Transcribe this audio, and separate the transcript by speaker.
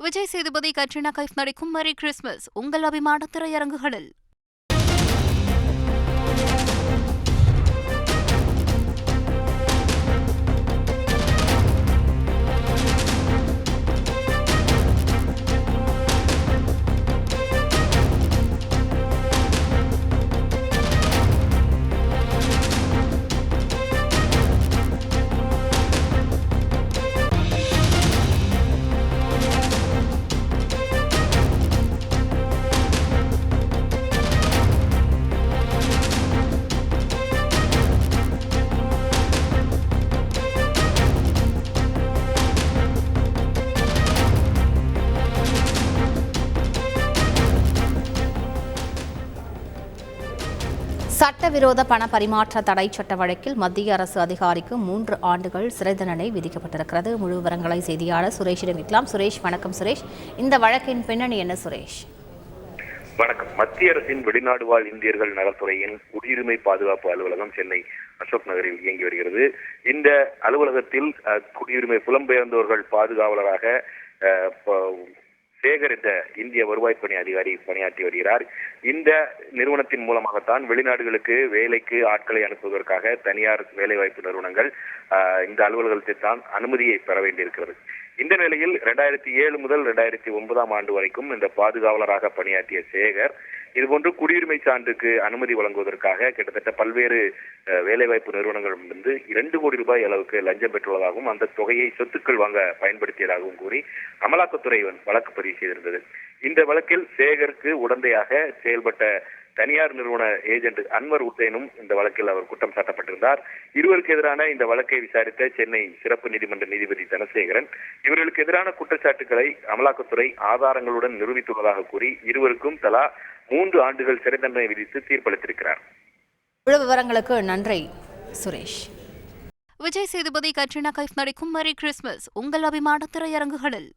Speaker 1: Vijay Sethupathi, Katrina Kaif நடிக்கும் merry Christmas உங்கள் அபிமான திரையரங்குகளில்.
Speaker 2: சட்டவிரோத பண பரிமாற்ற தடை சட்ட வழக்கில் மத்திய அரசு அதிகாரிக்கு 3 ஆண்டுகள் சிறை தண்டனை விதிக்கப்பட்டிருக்கிறது. முழு விவரங்களை செய்தியாளர் சுரேஷிடம் கேட்கலாம். சுரேஷ், வணக்கம். சுரேஷ், இந்த வழக்கின் பின்னணி என்ன? சுரேஷ்,
Speaker 3: வணக்கம். மத்திய அரசின் வெளிநாடு வாழ் இந்தியர்கள் நலத்துறையின் குடியுரிமை பாதுகாப்பு அலுவலகம் சென்னை அசோக் நகரில் இயங்கி வருகிறது. இந்த அலுவலகத்தில் குடியுரிமை புலம்பெயர்ந்தோர்கள் பாதுகாவலராக சேகர் என்ற இந்திய வருவாய்ப்பணி அதிகாரி பணியாற்றி வருகிறார். இந்த நிறுவனத்தின் மூலமாகத்தான் வெளிநாடுகளுக்கு வேலைக்கு ஆட்களை அனுப்புவதற்காக தனியார் வேலைவாய்ப்பு நிறுவனங்கள் இந்த அலுவலகத்தில் தான் அனுமதியை பெற வேண்டியிருக்கிறது. இந்த நிலையில் 2007 முதல் 2009 ஆண்டு வரைக்கும் இந்த பாதுகாவலராக பணியாற்றிய சேகர் இதுபோன்று குடியுரிமை சான்றுக்கு அனுமதி வழங்குவதற்காக கிட்டத்தட்ட பல்வேறு வேலைவாய்ப்பு நிறுவனங்களிடமிருந்து 2 கோடி ரூபாய் அளவுக்கு லஞ்சம் பெற்றுள்ளதாகவும் அந்த தொகையை சொத்துக்கள் வாங்க பயன்படுத்தியதாகவும் கூறி அமலாக்கத்துறை வழக்கு பதிவு செய்திருந்தது. இந்த வழக்கில் சேகருக்கு உடந்தையாக செயல்பட்ட தனியார் நிறுவன ஏஜென்ட் அன்வர் உசேனும் இந்த வழக்கில் அவர் குற்றம் சாட்டப்பட்டிருந்தார். இருவருக்கு எதிரான இந்த வழக்கை விசாரித்த சென்னை சிறப்பு நீதிமன்ற நீதிபதி தனசேகரன் இவர்களுக்கு எதிரான குற்றச்சாட்டுகளை அமலாக்கத்துறை ஆதாரங்களுடன் நிரூபித்துள்ளதாக கூறி இருவருக்கும் தலா 3 ஆண்டுகள் சிறை தண்டனை விதித்து தீர்ப்பளித்திருக்கிறார்.
Speaker 2: விவரங்களுக்கு நன்றி சுரேஷ்.
Speaker 1: விஜய் சேதுபதி, கட்ரினா கைஃப் நடிக்கும் மேரி கிறிஸ்மஸ் உங்கள் அபிமான திரையரங்குகளில்.